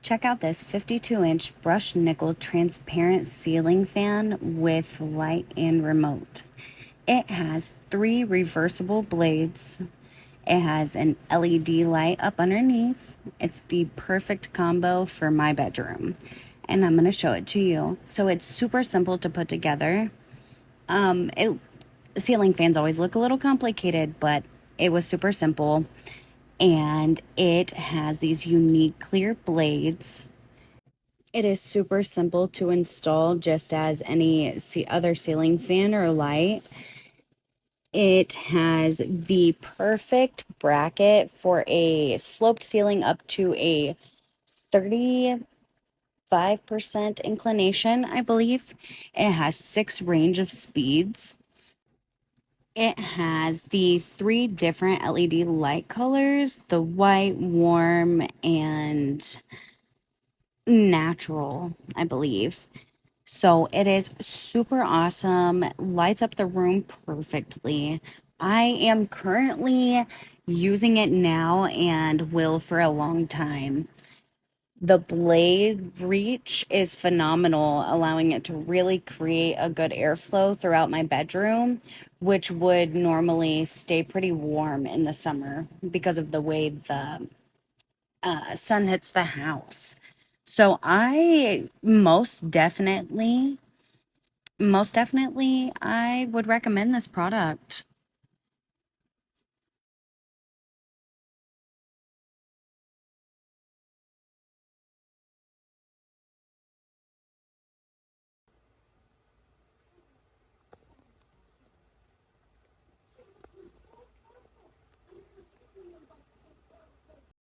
Check out this 52-inch brushed nickel transparent ceiling fan with light and remote. It has 3 reversible blades. It has an LED light up underneath. It's the perfect combo for my bedroom. And I'm going to show it to you. So it's super simple to put together. Ceiling fans always look a little complicated, but it was super simple. And it has these unique clear blades. It is super simple to install, just as any other ceiling fan or light. It has the perfect bracket for a sloped ceiling up to a 35% inclination, I believe. It has 6 range of speeds. It has the 3 different LED light colors, the white, warm, and natural, I believe. So it is super awesome, lights up the room perfectly. I am currently using it now and will for a long time. The blade reach is phenomenal, allowing it to really create a good airflow throughout my bedroom, which would normally stay pretty warm in the summer because of the way the sun hits the house. So I most definitely, I would recommend this product.